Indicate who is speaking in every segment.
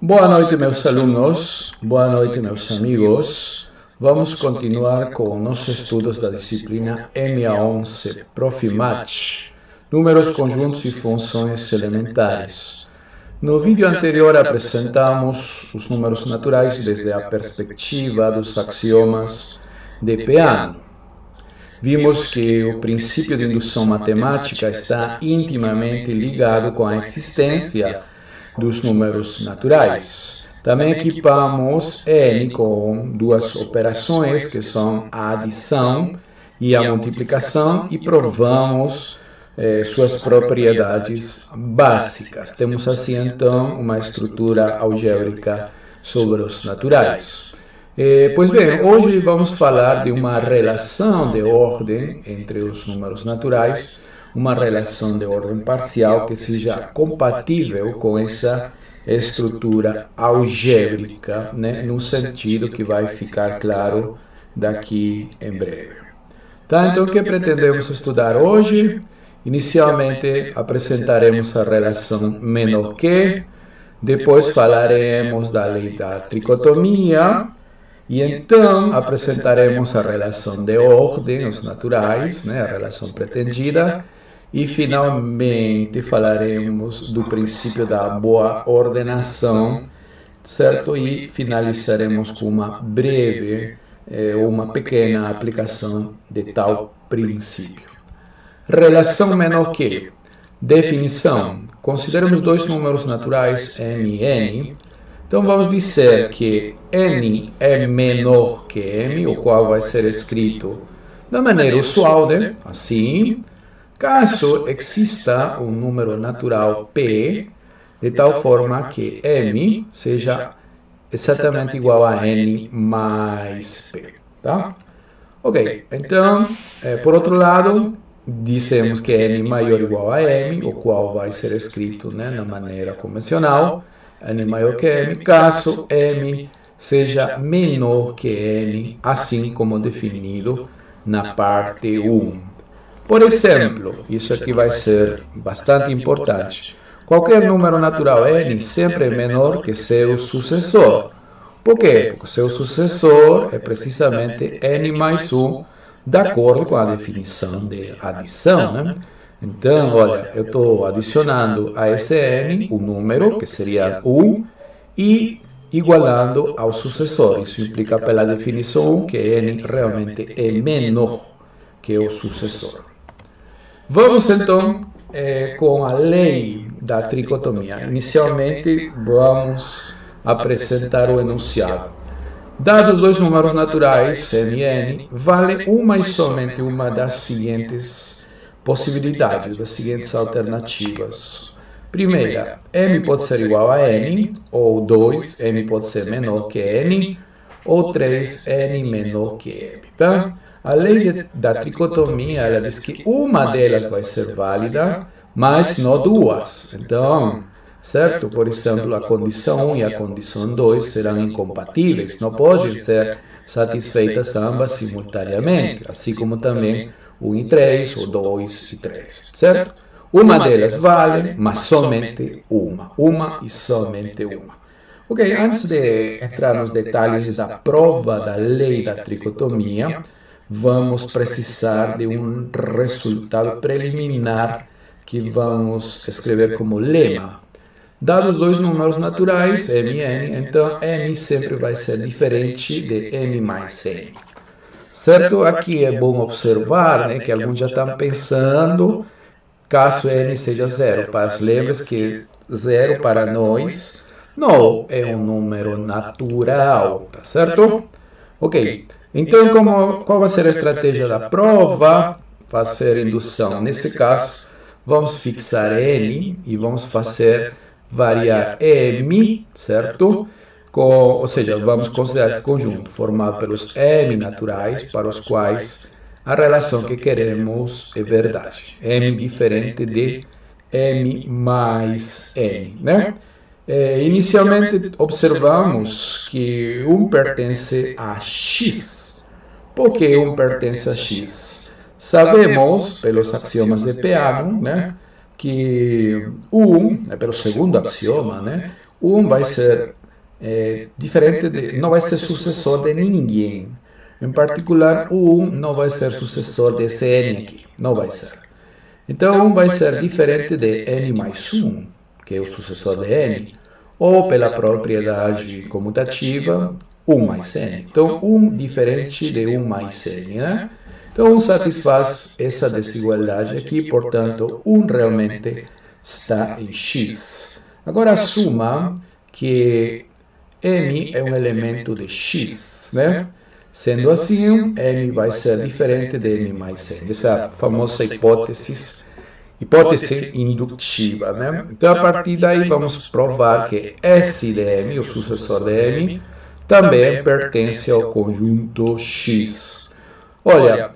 Speaker 1: Boa noite, meus alunos. Boa noite, meus amigos. Vamos continuar com nossos estudos da disciplina MA11, Profimat, Números, Conjuntos e Funções Elementares. No vídeo anterior apresentamos os números naturais desde a perspectiva dos axiomas de Peano. Vimos que o princípio de indução matemática está intimamente ligado com a existência dos números naturais. Também equipamos N com duas operações, que são a adição e a multiplicação, e provamos suas propriedades básicas. Temos assim, então, uma estrutura algébrica sobre os naturais. Pois bem, hoje vamos falar de uma relação de ordem entre os números naturais, uma relação de ordem parcial que seja compatível com essa estrutura algébrica, né, no sentido que vai ficar claro daqui em breve. Tá, então, o que pretendemos estudar hoje? Inicialmente apresentaremos a relação menor que, depois falaremos da lei da tricotomia, e então apresentaremos a relação de ordem, os naturais, né, a relação pretendida, e finalmente falaremos do princípio da boa ordenação, certo? E finalizaremos com uma breve, uma pequena aplicação de tal princípio. Relação menor que. Definição. Consideramos dois números naturais, m e n. Então vamos dizer que n é menor que m, o qual vai ser escrito da maneira usual, né? Assim. Caso exista um número natural p, de tal forma que m seja exatamente igual a n mais p. Tá? Ok, então, por outro lado, dizemos que n maior ou igual a m, o qual vai ser escrito, né, na maneira convencional, n maior que m, caso m seja menor que n, assim como definido na parte 1. Por exemplo, isso aqui vai ser bastante importante. Qualquer número natural n sempre é menor que seu sucessor. Por quê? Porque seu sucessor é precisamente n mais 1, de acordo com a definição de adição, né? Então, olha, eu estou adicionando a esse n o número, que seria 1, e igualando ao sucessor. Isso implica pela definição 1 que n realmente é menor que o sucessor. Vamos então com a lei da tricotomia. Inicialmente, vamos apresentar o enunciado. Dados dois números naturais, m e n, vale uma e somente uma das seguintes possibilidades, das seguintes alternativas. Primeira, m pode ser igual a n, ou 2, m pode ser menor que n, ou 3, n menor que m. Tá? A lei da tricotomia, ela diz que uma delas vai ser válida, mas não duas. Então, certo? Por exemplo, a condição 1 e a condição 2 serão incompatíveis, não podem ser satisfeitas ambas simultaneamente, assim como também 1 e 3, ou 2 e 3, certo? Uma delas vale, mas somente uma e somente uma. Ok, antes de entrar nos detalhes da prova da lei da tricotomia, vamos precisar de um resultado preliminar que vamos escrever como lema. Dados dois números naturais, m e n, então m sempre vai ser diferente de m mais n. Certo? Aqui é bom observar, né, que alguns já estão pensando caso n seja zero. Mas lembre-se que zero para nós não é um número natural, tá certo? Ok. Então, qual vai ser a estratégia da prova? Fazer indução. Nesse caso, vamos fixar n e vamos fazer variar m, certo? Ou seja, vamos considerar este conjunto formado pelos m naturais para os quais a relação que queremos é verdade. M diferente de m mais n, né? Inicialmente, observamos que 1 pertence a x. Por que 1 pertence a x? Sabemos, pelos axiomas de Peano, né, que 1, pelo segundo axioma, né, 1 vai ser diferente, não vai ser sucessor de ninguém. Em particular, o 1 não vai ser sucessor desse n aqui, não vai ser. Então, 1 vai ser diferente de n mais 1, que é o sucessor de n, ou pela propriedade comutativa, 1 mais n. Então, 1 diferente de 1 mais n, né? Então, 1 satisfaz essa desigualdade aqui, portanto, 1 realmente está em x. Agora, assuma que m é um elemento de x, né? Sendo assim, m vai ser diferente de n mais n. Essa é a famosa hipótese indutiva, né? Então, a partir daí, vamos provar que S de m, o sucessor de m, também pertence ao conjunto x. Olha,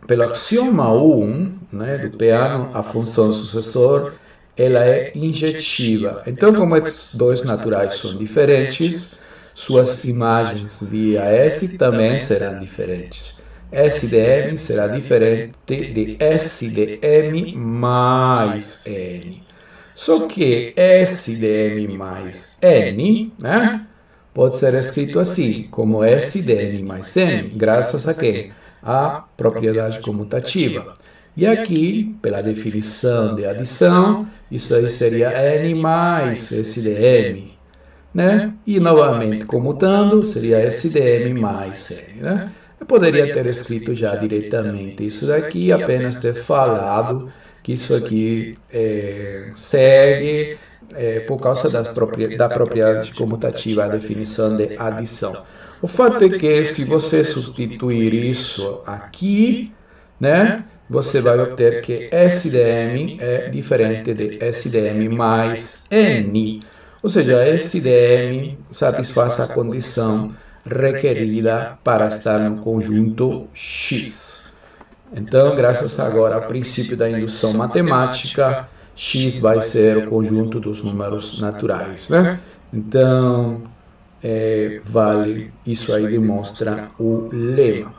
Speaker 1: pelo axioma 1, né, do Peano, a função sucessor, ela é injetiva. Então, como esses dois naturais são diferentes, suas imagens via S também serão diferentes. S de m será diferente de S de m mais n. Só que S de m mais n, né, pode ser escrito assim, como S de n mais n, graças a quê? A propriedade comutativa. E aqui, pela definição de adição, isso aí seria n mais S de m, né? E novamente, comutando, seria S de m mais n, né? Eu poderia ter escrito já diretamente isso daqui, apenas ter falado que isso aqui segue por causa da propriedade comutativa, a definição de adição. O fato é que se você substituir isso aqui, né, você vai obter que S de m é diferente de S de m mais n. Ou seja, S de m satisfaz a condição requerida para estar no conjunto x. Então, graças agora ao princípio da indução matemática, x vai ser o conjunto dos números naturais, né? Então, vale, isso aí demonstra o lema.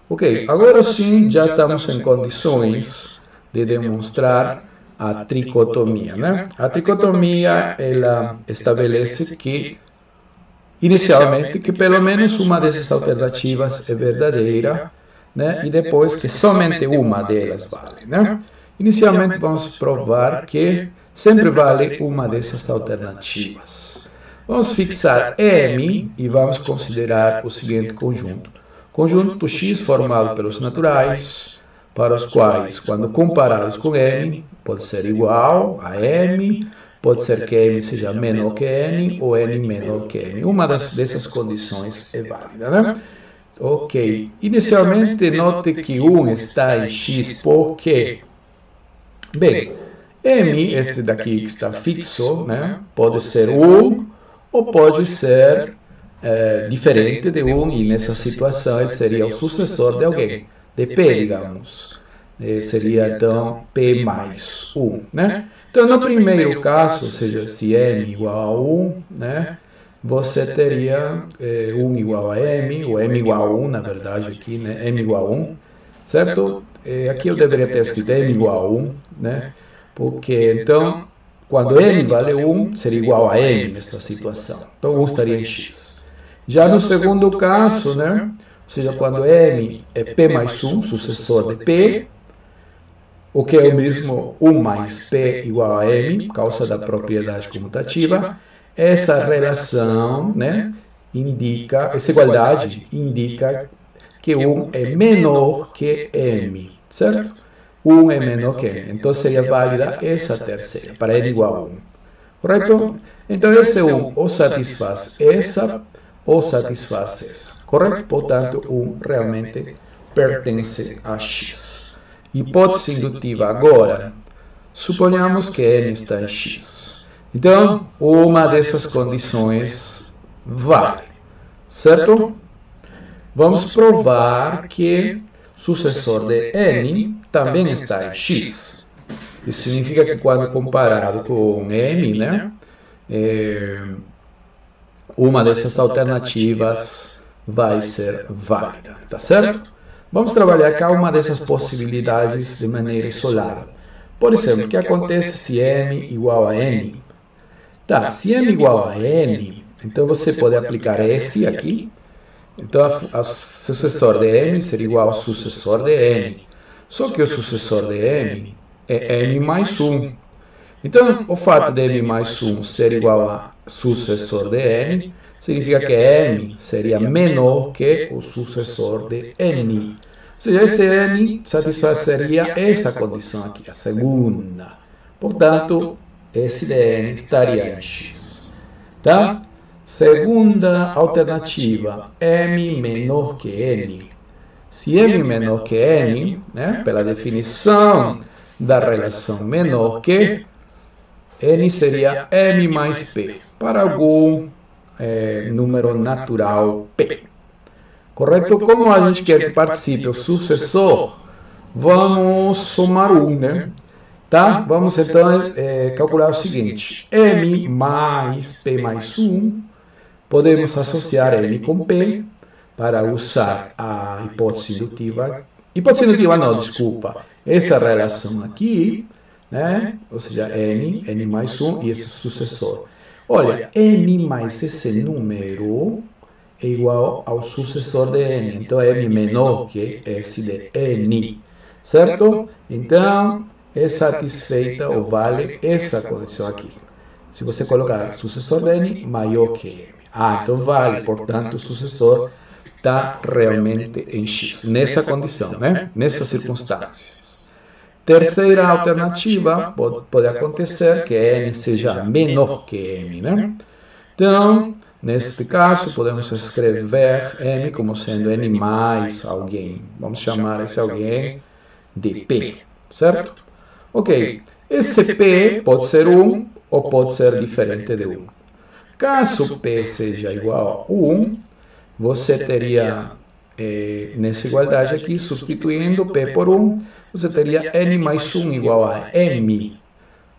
Speaker 1: Ok, agora sim, já estamos em condições de demonstrar a tricotomia, né? A tricotomia, ela estabelece que, inicialmente, que pelo menos uma dessas alternativas é verdadeira, né? E depois que somente uma delas vale, né? Inicialmente, vamos provar que sempre vale uma dessas alternativas. Vamos fixar M e vamos considerar o seguinte conjunto. Conjunto x formado pelos naturais, para os quais, quando comparados com m, pode ser igual a m, pode ser que m seja menor que n ou n menor que m. Uma dessas condições é válida, né? Ok. Inicialmente, note que 1 está em x, por quê? Bem, m, este daqui que está fixo, né, pode ser 1 ou pode ser diferente de 1, e nessa situação ele seria o sucessor de alguém, de p, digamos. Seria então p mais 1, né? Então, no primeiro caso, ou seja, se m igual a 1, né, você teria 1 igual a m, ou m igual a 1, na verdade, aqui, né, m igual a 1, certo? Aqui eu deveria ter escrito m igual a 1, né? Porque, então, quando m vale 1, seria igual a m nessa situação. Então, 1 estaria em x. Já no segundo caso, né? Ou seja, quando m é p mais 1, sucessor de p, o que é o mesmo 1 mais p igual a m, por causa da propriedade comutativa, essa relação, né, indica, essa igualdade indica que 1 é menor que m, certo? 1 é menor que n, então seria válida essa terceira, para n igual a 1, correto? Então esse 1 ou satisfaz essa ou satisfaz essa, correto? Portanto, 1 realmente pertence a x. Hipótese indutiva agora, suponhamos que n está em x. Então, uma dessas condições vale, certo? Vamos provar que sucessor de n também está em x. Isso significa que quando comparado com m, né, uma dessas alternativas vai ser válida, tá certo? Vamos trabalhar cada uma dessas possibilidades de maneira isolada. Por exemplo, o que acontece se m igual a n? Tá, se m igual a n, então você pode aplicar esse aqui. Então, o sucessor de m seria igual ao sucessor de n. Só que o sucessor de m é m mais 1. Então, o fato de m mais 1 ser igual a sucessor de n, significa que m seria menor que o sucessor de n. Ou seja, esse n satisfaceria essa condição aqui, a segunda. Portanto, esse de n estaria em x. Tá? Segunda alternativa, m menor que n. Se m menor que n, né, pela definição da relação menor que, n seria m mais p, para algum número natural p. Correto? Como a gente quer que participe o sucessor, vamos somar 1, né? Tá? Vamos então calcular o seguinte, m mais p mais 1, podemos associar m com p para usar a hipótese indutiva. Hipótese indutiva não, desculpa. Essa relação aqui, né? Ou seja, n mais 1 e esse sucessor. Olha, m mais esse número é igual ao sucessor de n. Então, m menor que esse de n. Certo? Então, é satisfeita ou vale essa condição aqui. Se você colocar sucessor de n maior que m. Então vale, portanto, o sucessor está realmente em x, nessa condição, né? Nessas circunstâncias. Terceira alternativa, pode acontecer que n seja menor que m, né? Então, neste caso, podemos escrever m como sendo n mais alguém. Vamos chamar esse alguém de p, certo? Ok, esse p pode ser 1 ou pode ser diferente de 1. Caso p seja igual a 1, você teria, nessa igualdade aqui, substituindo p por 1, você teria n mais 1 igual a m.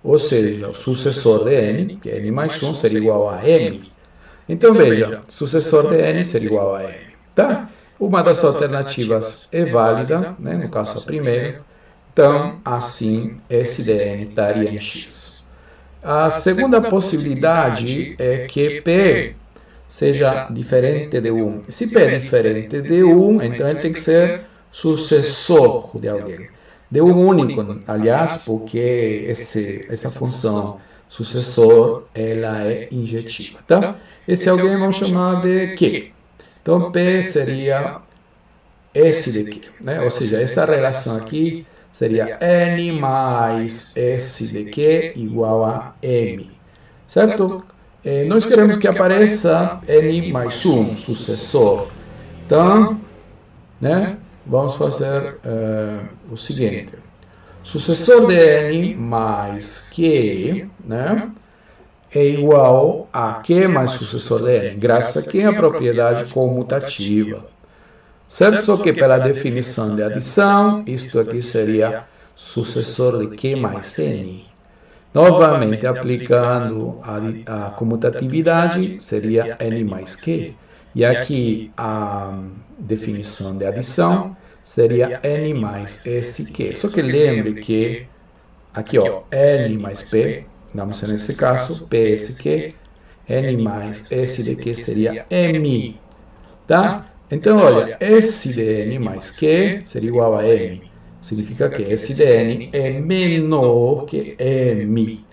Speaker 1: Ou seja, o sucessor de n, que é n mais 1, seria igual a m. Então, veja, sucessor de n seria igual a m. Tá? Uma das alternativas é válida, né? No caso a primeira. Então, assim, esse de n estaria em x. A segunda possibilidade é que p seja diferente de 1. Se p é diferente de 1, então ele tem que ser sucessor de alguém. De 1 único, aliás, porque essa função sucessor ela é injetiva. Tá? Esse alguém vamos chamar de Q. Então, p seria S de Q. Né? Ou seja, essa relação aqui seria n mais S de Q igual a m. Certo? Nós queremos que apareça n mais 1, sucessor. Então, né, vamos fazer o seguinte. Sucessor de n mais q, né, é igual a q mais sucessor de n, graças a que é a propriedade comutativa. Certo? Só que pela definição de adição, isto aqui seria sucessor de q mais n. Novamente, aplicando a comutatividade, seria n mais q. E aqui a definição de adição seria n mais sq. Só que lembre que aqui, ó, n mais p, vamos nesse caso, psq, n mais s de q seria m. Tá? Então, olha, S de n mais Q seria igual a m. Significa que S de n é menor que m.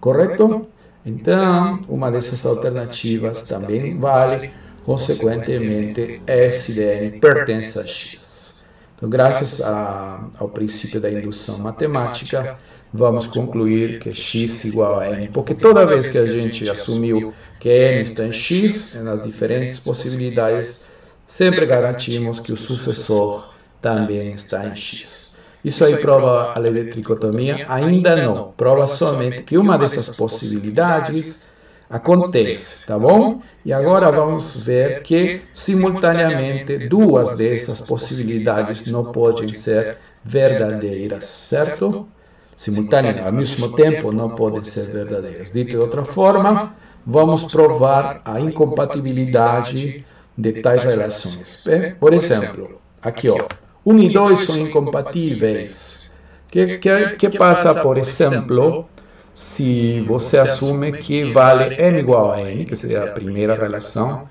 Speaker 1: Correto? Então, uma dessas alternativas também vale. Consequentemente, S de n pertence a x. Então, graças ao princípio da indução matemática, vamos concluir que x igual a n. Porque toda vez que a gente assumiu que n está em x, nas diferentes possibilidades, sempre garantimos que o sucessor também está em x. Isso aí prova a lei de tricotomia? Ainda não. Prova somente que uma dessas possibilidades acontece, tá bom? E agora vamos ver que, simultaneamente, duas dessas possibilidades não podem ser verdadeiras, certo? Simultaneamente, ao mesmo tempo, não podem ser verdadeiras. Dito de outra forma, vamos provar a incompatibilidade de tais relações. Por exemplo, aqui, ó, 1 e 2 são incompatíveis. Que passa, por exemplo, se você assume que vale m igual a n, que seria a primeira relação,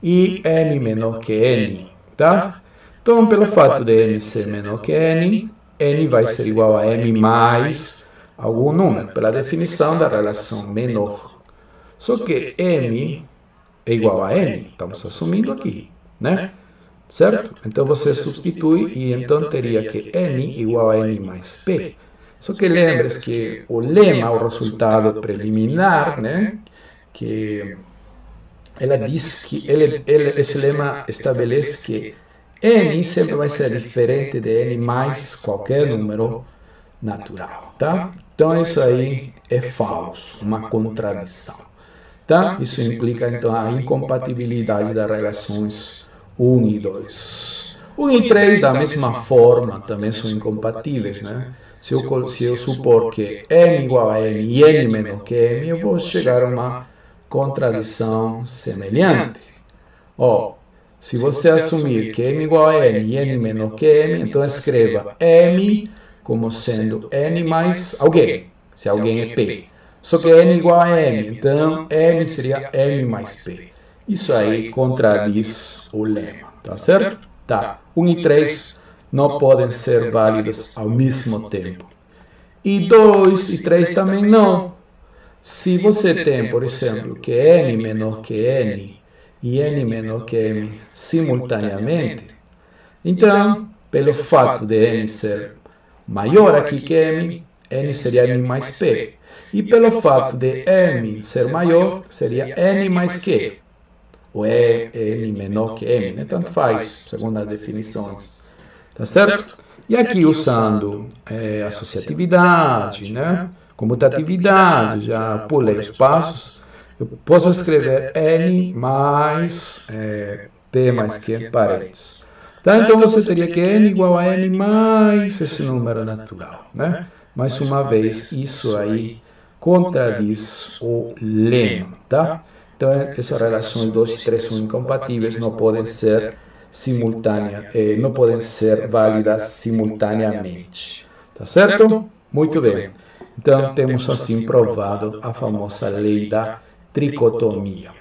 Speaker 1: e n menor que n, tá? Então, pelo fato de m ser menor que n, n vai ser igual a m mais algum número, pela definição da relação menor. Só que m é igual a n, estamos assumindo aqui, né? Certo? Então você substitui e então teria que n igual a n mais p. Só que lembre-se que o lema, o resultado preliminar, né? Que ela diz que esse lema estabelece que n sempre vai ser diferente de n mais qualquer número natural, tá? Então isso aí é falso, uma contradição, tá? Isso implica então a incompatibilidade das relações 1 e 2. 1 e 3 da mesma forma também são incompatíveis, né? Se eu supor que n igual a n e n menor que m, eu vou chegar a uma contradição semelhante. Se você assumir que m igual a n e n menor que m, então escreva m como sendo n mais alguém, se alguém é p. Só que n igual a m, então m seria m mais p. Isso aí contradiz o lema, tá certo? Tá. 1 e 3 não podem ser válidos ao mesmo tempo. E 2 e 3 também não. Se você tem, por exemplo, que n menor que n e n menor que m simultaneamente, então, pelo fato de n ser maior aqui que m, n seria m mais p. E pelo fato de m ser maior, seria n mais q. Ou é n menor que m, né? Tanto faz, segundo as definições. Tá certo? E aqui usando associatividade, né? Comutatividade, já pulei os passos, eu posso escrever n mais p mais q parênteses. Tá? Então você teria que n igual a n mais esse número natural, né? Mais uma vez, isso aí contradiz o lema, tá? Então, essas relações 2 e 3 são incompatíveis, não podem ser não podem ser válidas simultaneamente. Tá certo? Muito bem. Então, temos assim provado a famosa lei da tricotomia.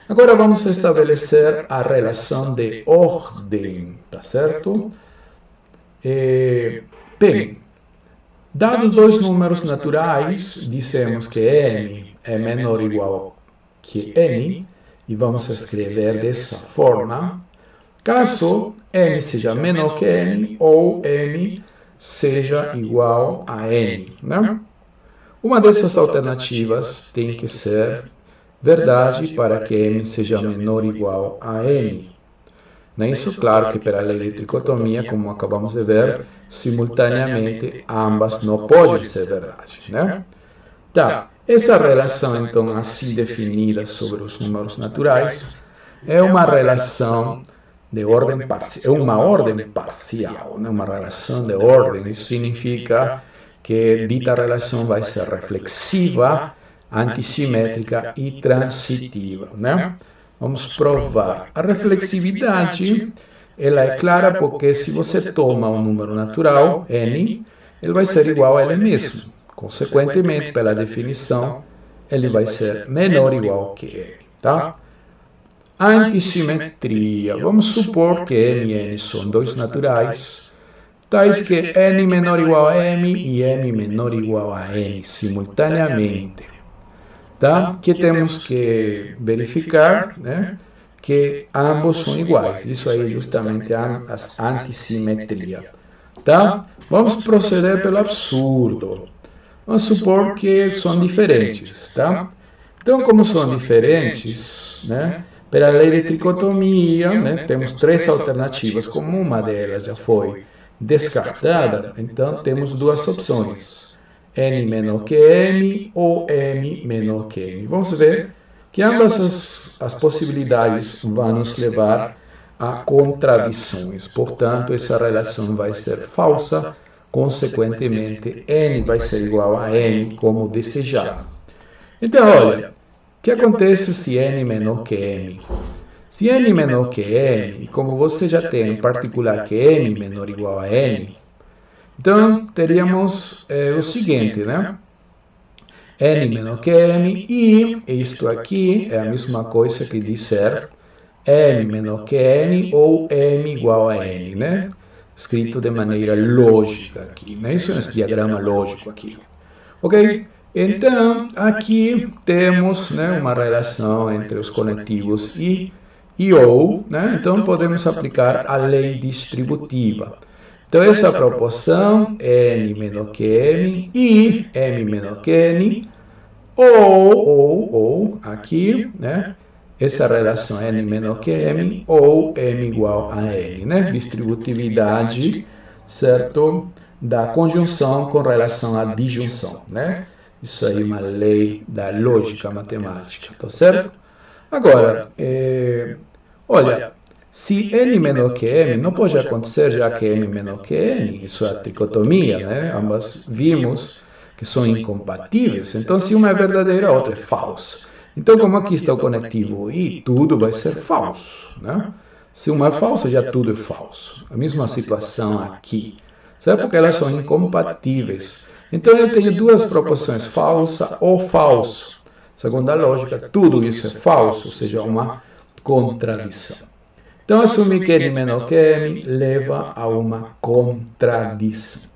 Speaker 1: Agora vamos estabelecer a relação de ordem, tá certo? Bem, dados dois números naturais, dissemos que n é menor ou igual que n, e vamos escrever dessa forma, caso m seja menor que n ou m seja igual a n, né? Uma dessas alternativas tem que ser verdade para que m seja menor ou igual a n. Não é isso? Claro que pela lei de tricotomia, como acabamos de ver, simultaneamente ambas não podem ser verdade, né? Tá. Essa relação, então, assim definida sobre os números naturais, é uma relação de ordem parcial, é uma ordem parcial, né? Uma relação de ordem. Isso significa que dita relação vai ser reflexiva, antissimétrica e transitiva, né? Vamos provar. A reflexividade, ela é clara porque se você toma um número natural, n, ele vai ser igual a ele mesmo. Consequentemente, pela definição, ele vai ser menor ou igual que n, tá? Antissimetria. Vamos supor que m e n são dois naturais, tais que n menor ou igual a m e m menor ou igual a n simultaneamente. Tá? Que temos que verificar, né, que ambos são iguais. Isso aí é justamente a antissimetria. Tá? Vamos proceder pelo absurdo. Vamos supor que são diferentes. Tá? Então, como são diferentes, né, pela lei de tricotomia, né, temos três alternativas. Como uma delas já foi descartada, então temos duas opções. n menor que m ou m menor que n. Vamos ver que ambas as possibilidades vão nos levar a contradições. Portanto, essa relação vai ser falsa. Consequentemente, n vai ser igual a n como desejado. Então, olha, o que acontece se n menor que m? Se n menor que m, e como você já tem em particular que m menor ou igual a n, então, teríamos o seguinte, né? N menor que M, e isto aqui é a mesma coisa que dizer M menor que N ou M igual a N, né? Escrito de maneira lógica aqui, né? Isso é esse diagrama lógico aqui. Ok? Então, aqui temos, né, uma relação entre os conectivos e ou, né? Então, podemos aplicar a lei distributiva. Então, essa proporção, N menor que M e M menor que N, ou aqui, né? Essa relação N menor que M ou M igual a N, né? Distributividade, certo? Da conjunção com relação à disjunção, né? Isso aí é uma lei da lógica matemática, tá certo? Agora, olha, se N menor que M, não pode acontecer já que M menor que N, isso é a tricotomia, né? Ambas vimos que são incompatíveis, então se uma é verdadeira, a outra é falsa. Então, como aqui está o conectivo I, tudo vai ser falso, né? Se uma é falsa, já tudo é falso. A mesma situação aqui, certo? Porque elas são incompatíveis. Então, eu tenho duas proporções, falsa ou falso. Segundo a lógica, tudo isso é falso, ou seja, uma contradição. Então, assumir que N menor que M leva a uma contradição.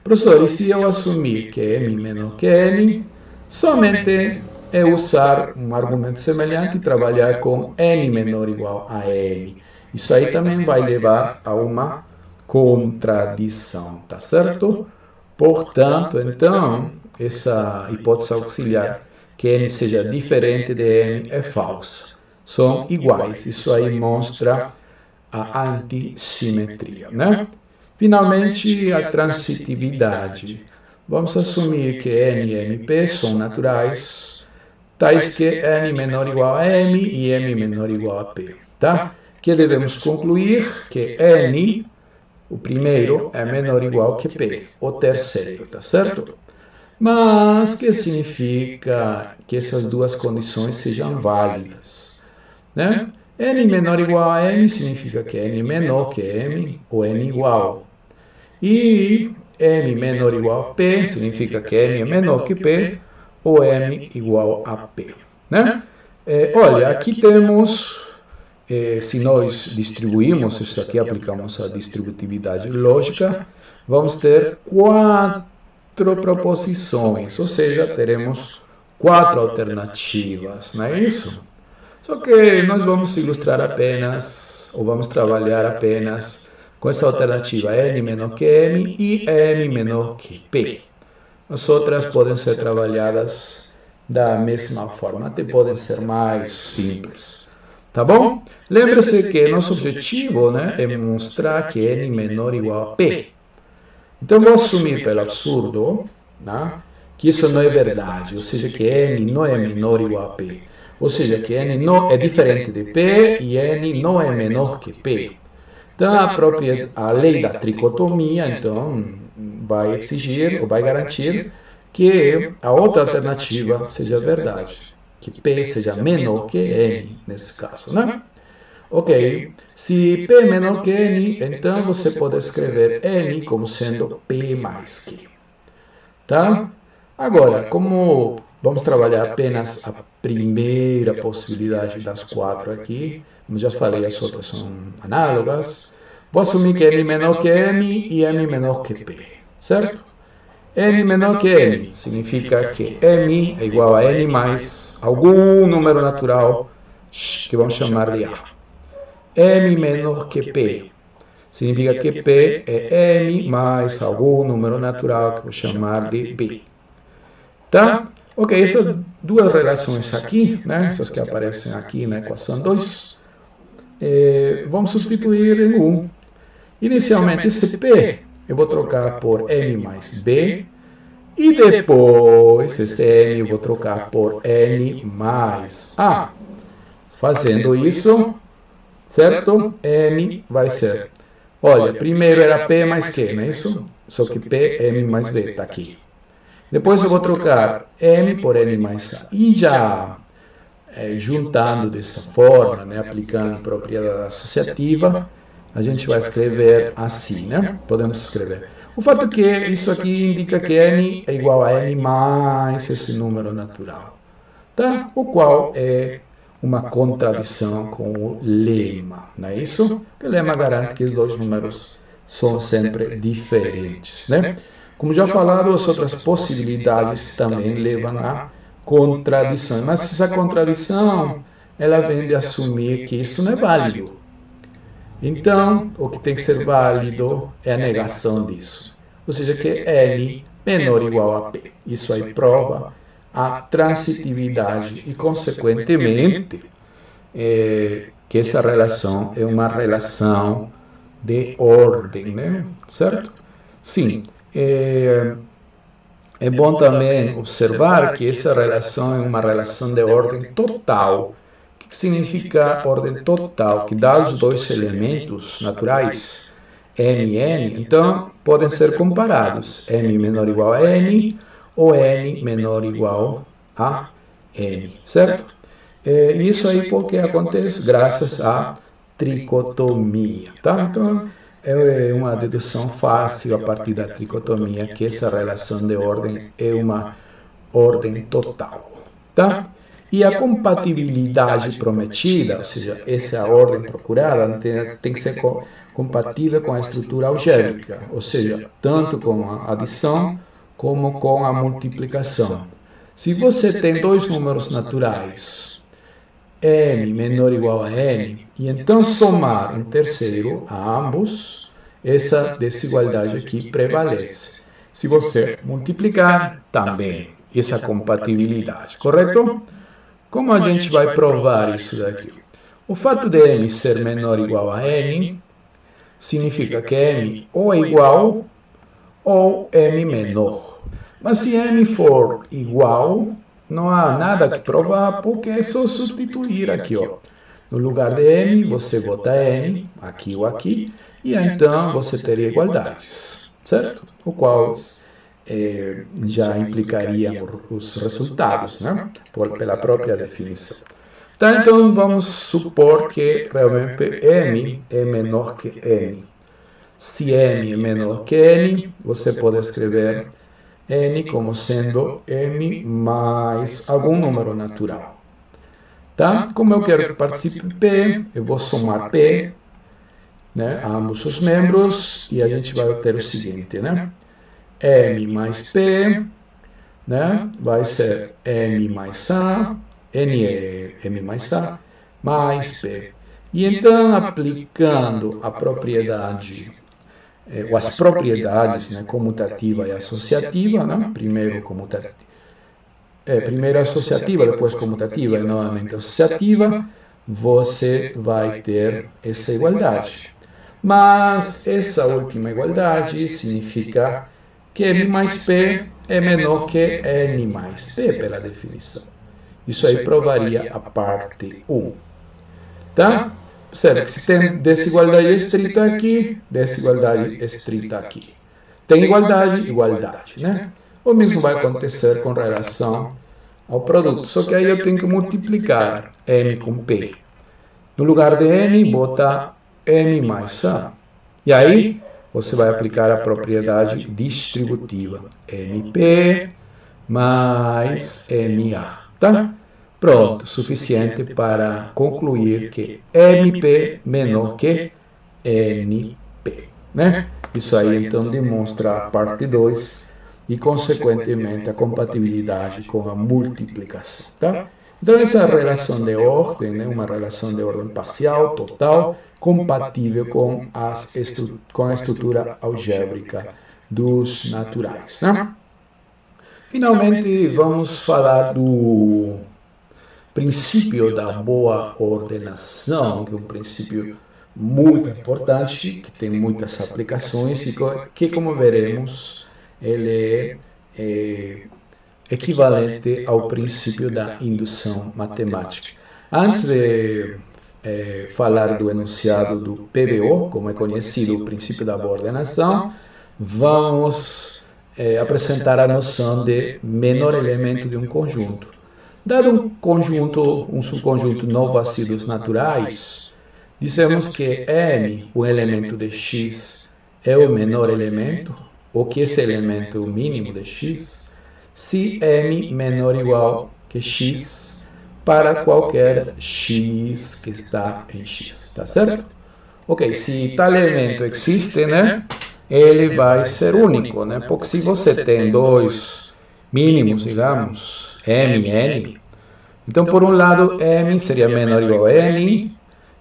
Speaker 1: Professor, e se eu assumir que M menor que N, somente é usar um argumento semelhante e trabalhar com N menor ou igual a M. Isso aí também vai levar a uma contradição, tá certo? Portanto, então, essa hipótese auxiliar, que N seja diferente de M, é falsa. São iguais. Isso aí mostra a antissimetria, né? Finalmente, a transitividade. Vamos assumir que N e MP são naturais, tais que N menor ou igual a M e M menor ou igual a P, tá? Que devemos concluir que N, o primeiro, é menor ou igual que P, o terceiro, tá certo? Mas que significa que essas duas condições sejam válidas, né? N menor ou igual a M significa que N menor que M ou N igual. E M menor ou igual a P significa que N é menor que P ou M igual a P, né? Olha, aqui temos, se nós distribuímos isso aqui, aplicamos a distributividade lógica, vamos ter 4 proposições, ou seja, teremos 4 alternativas, não é isso? Só que nós vamos ilustrar apenas, ou vamos trabalhar apenas com essa alternativa N menor que M e M menor que P. As outras podem ser trabalhadas da mesma forma, até podem ser mais simples. Tá bom? Lembre-se que nosso objetivo, né, é mostrar que N menor ou igual a P. Então, vou assumir pelo absurdo, né, que isso não é verdade, ou seja, que N não é menor ou igual a P. Ou seja, que N não é diferente de P e N não é menor que P. Então, a lei da tricotomia, então, vai exigir ou vai garantir que a outra alternativa seja verdade, que P seja menor que N, nesse caso, né? Ok, se P é menor que N, então você pode escrever N como sendo P mais Q. Tá? Agora, como vamos trabalhar apenas a primeira possibilidade das 4 aqui, como já falei, as outras são análogas, vou assumir que N menor que M e M menor que P, certo? N menor que N significa que M é igual a N mais algum número natural que vamos chamar de A. M menor que P significa que P é M mais algum número natural que vou chamar de B. Tá? Ok, essas duas relações aqui, né, essas que aparecem aqui na equação 2, vamos substituir em 1. Inicialmente, esse P eu vou trocar por N mais B, e depois esse N eu vou trocar por N mais A. Fazendo isso, certo? N vai ser, olha, primeiro era P mais Q, não é isso? Só que P, M mais B, está aqui. Depois eu vou trocar M por N mais A. E já juntando dessa forma, né, aplicando a propriedade associativa, a gente vai escrever assim, né? Podemos escrever O fato é que isso aqui indica que n é igual a n mais esse número natural, tá? O qual é uma contradição com o lema, não é isso? O lema garante que os dois números são sempre diferentes, né? Como já falado, as outras possibilidades também levam a contradição, mas essa contradição ela vem de assumir que isso não é válido. Então, o que tem que ser válido é a negação disso, ou seja, que L menor ou igual a P. Isso aí prova a transitividade e, consequentemente, que essa relação é uma relação de ordem, né? Certo? Sim. É bom também observar que essa relação é uma relação de ordem total. O que significa ordem total? Que dá os dois elementos naturais, m e n, então podem ser comparados. m menor ou igual a n ou n menor ou igual a n, certo? Isso aí porque acontece graças à tricotomia, tá? Então, é uma dedução fácil a partir da tricotomia que essa relação de ordem é uma ordem total, tá? E a compatibilidade prometida, ou seja, essa ordem procurada, tem que ser compatível com a estrutura algébrica, ou seja, tanto com a adição como com a multiplicação. Se você tem dois números naturais, m menor ou igual a n, e então somar um terceiro a ambos, essa desigualdade aqui prevalece. Se você multiplicar, também essa compatibilidade, correto? Como a gente vai provar isso daqui? O fato de m ser menor ou igual a n significa que m ou é igual ou m menor. Mas se m for igual, não há nada que provar, porque é só substituir aqui, ó. No lugar de m, você bota n, aqui ou aqui, e então você teria igualdades, certo? O qual já implicaria os resultados, né? Pela própria definição. Tá, então vamos supor que realmente m é menor que n. Se m é menor que n, você pode escrever n como sendo m mais algum número natural. Tá? Como eu quero que participe p, eu vou somar p, né, a ambos os membros, e a gente vai obter o seguinte, né? m mais p, né, vai ser m mais a, n é m mais a, mais p. E então, aplicando a propriedade ou as propriedades, né, comutativa e associativa, né? Primeiro associativa, depois comutativa e novamente associativa, você vai ter essa igualdade. Mas essa última igualdade significa que m mais p é menor que n mais p pela definição. Isso aí provaria a parte 1. Tá? Observe que se tem desigualdade estrita aqui, desigualdade estrita aqui. Tem igualdade, igualdade, né? O mesmo vai acontecer com relação ao produto, só que aí eu tenho que multiplicar m com p. No lugar de n, bota m mais a. E aí, você vai aplicar a propriedade distributiva. mp mais ma, tá? Pronto, suficiente para concluir que MP menor que NP, né? Isso aí então demonstra a parte 2 e, consequentemente, a compatibilidade com a multiplicação, tá? Então, essa relação de ordem, né, uma relação de ordem parcial, total, compatível com a estrutura algébrica dos naturais, né? Finalmente, vamos falar do princípio da boa ordenação, que é um princípio muito importante, que tem muitas aplicações e que, como veremos, ele é equivalente ao princípio da indução matemática. Antes de falar do enunciado do PBO, como é conhecido o princípio da boa ordenação, vamos apresentar a noção de menor elemento de um conjunto. Dado um subconjunto não vazio dos naturais, dizemos que n, o elemento de x, é o menor elemento, o que esse elemento mínimo de x, se m menor ou igual que x para qualquer x que está em x, tá certo? Ok, se tal elemento existe, né, ele vai ser único, né, porque se você tem dois mínimos, digamos, m e n, então por um lado m seria menor ou igual a n,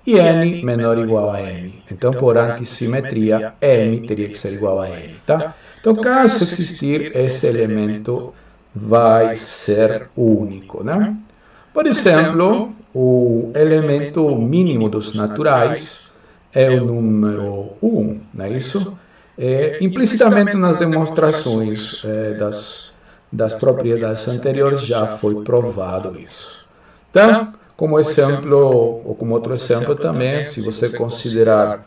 Speaker 1: e n menor ou igual a m. Então, por antissimetria, m teria que ser igual a n, tá? Então, caso existir esse elemento, vai ser único, né? Por exemplo, o elemento mínimo dos naturais é o número 1, não é isso? Implicitamente nas demonstrações das propriedades anteriores já foi provado isso. Então, como exemplo, ou como outro exemplo também, se você considerar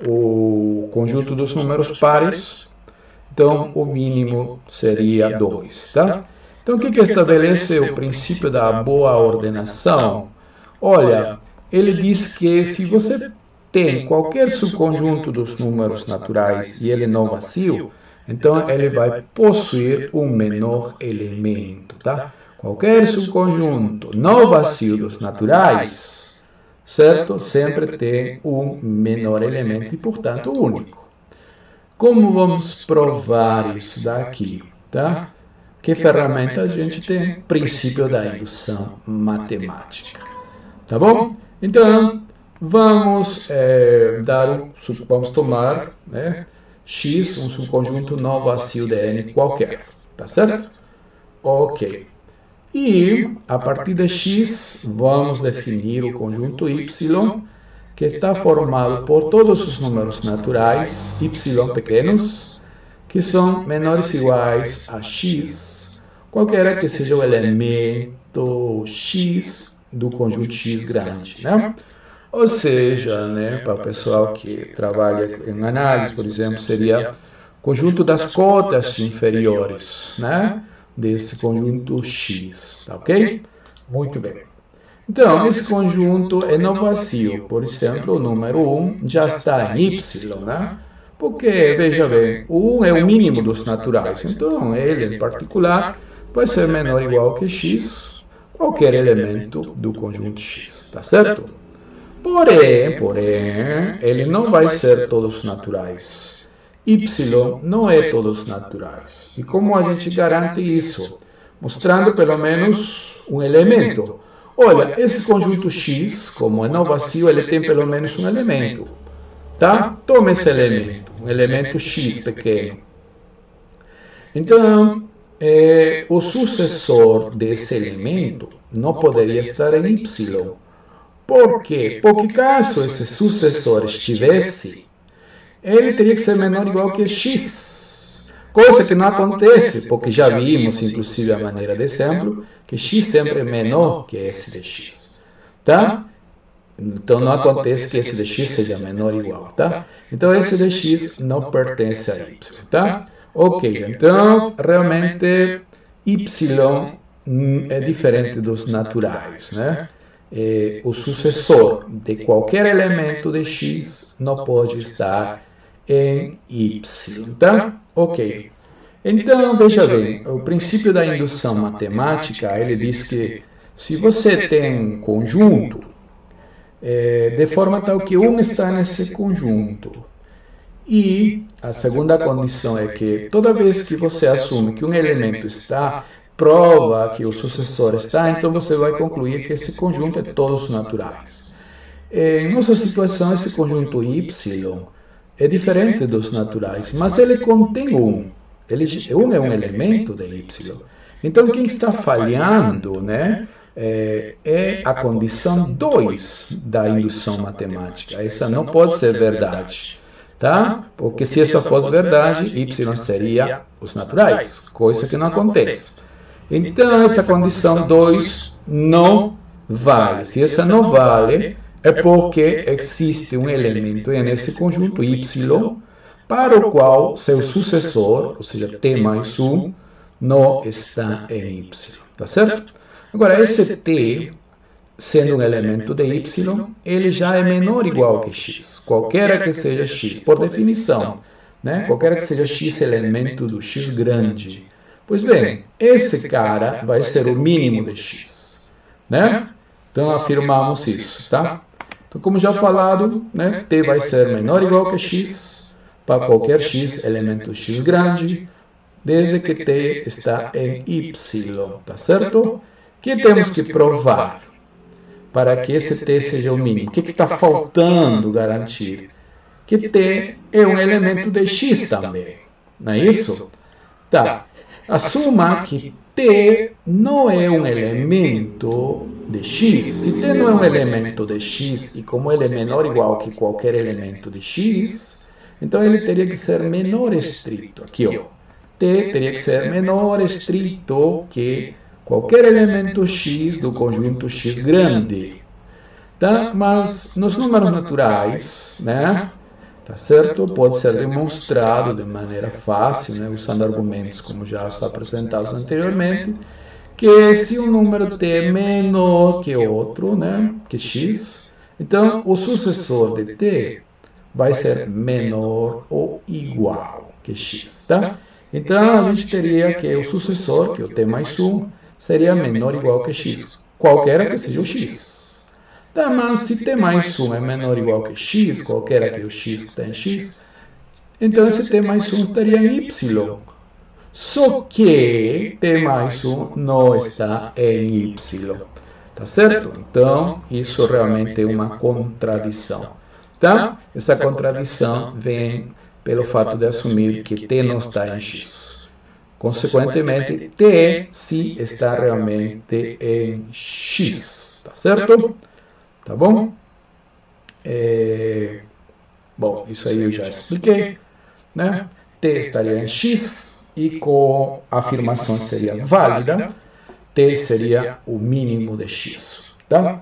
Speaker 1: o conjunto dos números pares, então o mínimo seria 2, tá? Então, o que estabelece o princípio da boa ordenação? Olha, ele diz que se você tem qualquer subconjunto dos números naturais e ele não vazio, então ele vai possuir um menor elemento, tá? Qualquer subconjunto não vazio dos naturais, certo? Sempre tem um menor elemento e, portanto, único. Como vamos provar isso daqui, tá? Que ferramenta a gente tem? Princípio da indução matemática. Tá bom? Então, vamos tomar, né, x, um subconjunto não vazio de n qualquer. Tá certo? Ok. E, a partir de x, vamos definir o conjunto y, que está formado por todos os números naturais, y pequenos, que são menores ou iguais a x, qualquer que seja o elemento x do conjunto x grande, né? Ou seja, né, para o pessoal que trabalha em análise, por exemplo, seria o conjunto das cotas inferiores, né, desse conjunto x, tá ok? Muito bem. Então, esse conjunto é não vazio. Por exemplo, o número 1 já está em y, né? Porque, veja bem, o 1 é o mínimo dos naturais. Então, ele, em particular, pode ser menor ou igual que x, qualquer elemento do conjunto x, tá certo? Porém, ele não vai ser todos naturais. Y não é todos naturais. E como a gente garante isso? Mostrando pelo menos um elemento. Olha, esse conjunto x, como é não vazio, ele tem pelo menos um elemento. Tá? Toma esse elemento, um elemento x pequeno. Então, o sucessor desse elemento não poderia estar em y. Por quê? Porque caso esse sucessor estivesse, ele teria que ser menor ou igual que x. Coisa que não acontece, porque já vimos, inclusive, a maneira de exemplo, que x sempre é menor que esse de x. Tá? Então, não acontece que esse de x seja menor ou igual. Tá? Então, esse de x não pertence a y. Tá? Ok, então, realmente, y é diferente dos naturais, né? O sucessor de qualquer elemento de x não pode estar em y, tá? Ok. Então, veja bem, o princípio da indução matemática, ele diz que se você tem um conjunto, de forma tal que um está nesse conjunto, e a segunda condição é que toda vez que você assume que um elemento está, prova que o sucessor está, então você vai concluir que esse conjunto é todos naturais. Em nossa situação, esse conjunto y é diferente dos naturais, mas ele contém um. Um é um elemento de y. Então, quem está falhando, né, é a condição 2 da indução matemática. Essa não pode ser verdade. Tá? Porque se essa fosse verdade, y seria os naturais, coisa que não acontece. Então, essa condição 2 não vale. Se essa não vale, é porque existe um elemento nesse conjunto y para o qual seu sucessor, ou seja, t mais 1, não está em y. Tá certo? Agora, esse t, sendo um elemento de y, ele já é menor ou igual que x, qualquer que seja x, por definição. né? Qualquer que seja x elemento do x grande. Pois bem, esse cara vai ser o mínimo de x, né? Então afirmamos isso, tá? Então, como já falado, né, t vai ser menor ou igual que x para qualquer x elemento x grande, desde que t está em y, tá certo? O que temos que provar para que esse t seja o mínimo? O que está faltando garantir? Que t é um elemento de x também, não é isso? Tá. Assuma que t não é um elemento de x. Se t não é um elemento de x e como ele é menor ou igual que qualquer elemento de x, então ele teria que ser menor estrito. Aqui, ó. T teria que ser menor estrito que qualquer elemento x do conjunto x grande. Tá? Mas nos números naturais, né? Tá certo? Pode ser demonstrado de maneira fácil, né, usando argumentos como já os apresentados anteriormente, que se um número t é menor que outro, né, que x, então o sucessor de t vai ser menor ou igual que x, tá? Então a gente teria que o sucessor, que é o t mais 1, seria menor ou igual que x, qualquer que seja o x. Tá, mas se t mais 1 é menor ou igual que x, qualquer que é o x que está em x, então esse t mais 1 estaria em y. Só que t mais 1 não está em y. Tá certo? Então, isso realmente é uma contradição. Tá? Essa contradição vem pelo fato de assumir que t não está em x. Consequentemente, t sim está realmente em x. Tá certo? Tá bom? Bom, isso aí eu já expliquei, né? T estaria em x e com a afirmação seria válida, T seria o mínimo de x, tá?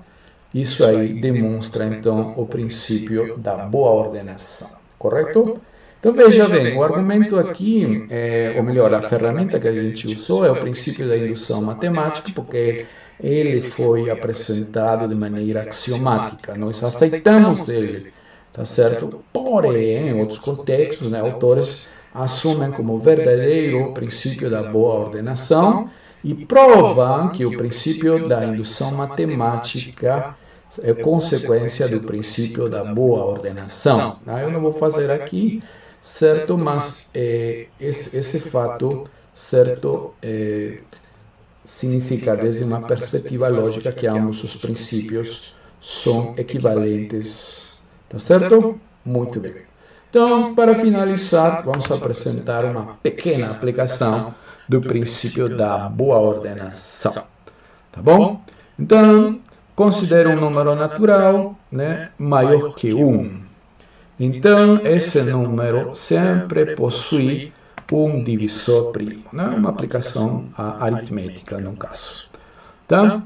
Speaker 1: Isso aí demonstra, então, o princípio da boa ordenação, correto? Então, veja bem, o argumento aqui, ou melhor, a ferramenta que a gente usou é o princípio da indução matemática, porque ele foi apresentado de maneira axiomática. Nós aceitamos ele, tá certo? Porém, em outros contextos, né, autores assumem como verdadeiro o princípio da boa ordenação e provam que o princípio da indução matemática é consequência do princípio da boa ordenação. Eu não vou fazer aqui, certo? Mas esse fato, certo, significa desde uma perspectiva lógica que ambos os princípios são equivalentes, tá certo? Muito bem. Então, para finalizar, vamos apresentar uma pequena aplicação do princípio da boa ordenação, tá bom? Então, considere um número natural, né, maior que 1. Então, esse número sempre possui um divisor primo, né? Uma aplicação aritmética, no caso. Tá?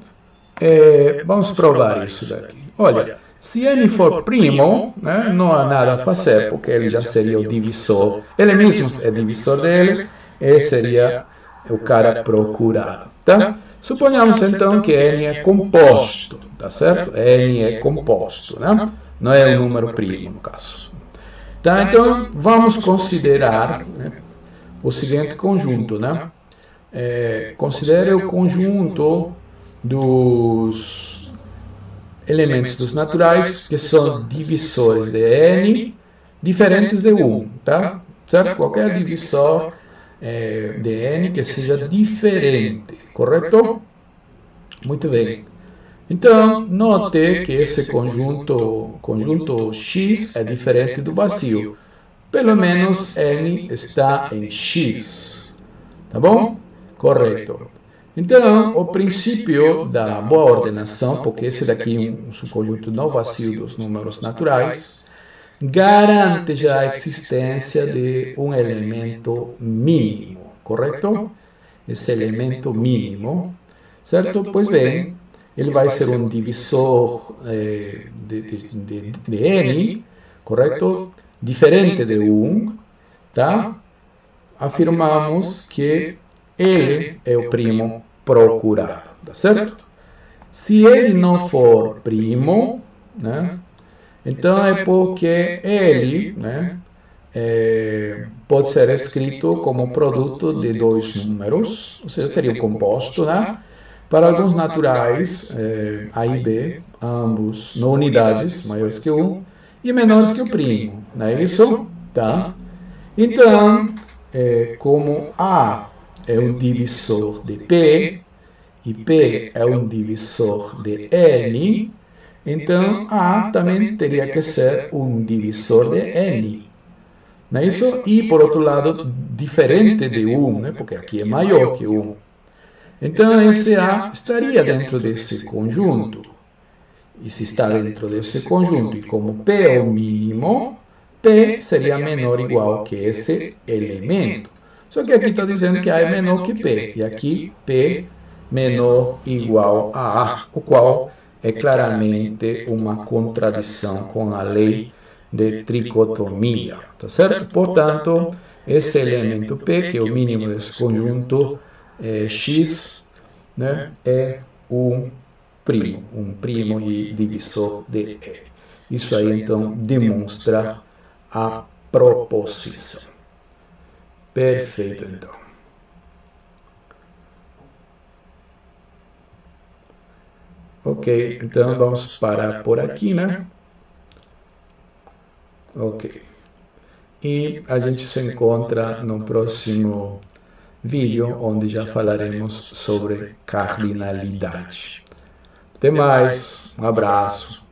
Speaker 1: Vamos provar isso daqui. Olha, se n for primo, né, não há nada a fazer, porque ele já seria o divisor. Ele mesmo é divisor dele, e seria o cara procurado. Tá? Suponhamos então que n é composto, tá certo? n é composto, né? Não é um número primo, no caso. Tá? Então, vamos considerar, né, o seguinte conjunto, né? Considere o conjunto dos elementos dos naturais que são divisores de n diferentes de 1, tá? Certo? Qualquer divisor de n que seja diferente, correto? Muito bem. Então, note que esse conjunto X é diferente do vazio. Pelo menos n está em x, tá bom? Correto. Então, o princípio da boa ordenação, porque esse daqui é um subconjunto não vazio dos números naturais, garante já a existência de um elemento mínimo, correto? Esse elemento mínimo, certo? Pois bem, ele vai ser um divisor de n, correto? Diferente de 1, tá? Afirmamos que ele é o primo procurado, tá certo? Se ele não for primo, né, então é porque ele, né, pode ser escrito como produto de dois números, ou seja, seria o composto, né? Para alguns naturais, A e B, ambos não unidades maiores que 1 e menores que o primo, não é isso? Tá? Então, como A é um divisor de P e P é um divisor de N, então A também teria que ser um divisor de N. Não é isso? E, por outro lado, diferente de 1, né? Porque aqui é maior que 1. Então, esse A estaria dentro desse conjunto. E se está dentro desse conjunto, e como P é o mínimo, P seria menor ou igual que esse elemento. Só que aqui está dizendo que A é menor que P, e aqui P menor ou igual a A, o qual é claramente uma contradição com a lei de tricotomia, tá certo? Portanto, esse elemento P, que é o mínimo desse conjunto X, né, é um primo e divisor de E. Isso aí, então, demonstra a proposição. Perfeito, então. Ok, então vamos parar por aqui, né? Ok. E a gente se encontra no próximo vídeo, onde já falaremos sobre cardinalidade. Até mais, um abraço.